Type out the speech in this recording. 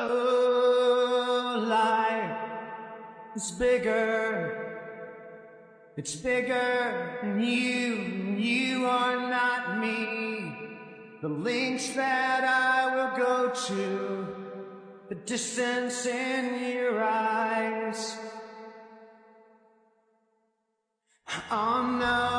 Oh, life is bigger. It's bigger than you. You are not me. The lengths that I will go to, the distance in your eyes. Oh no.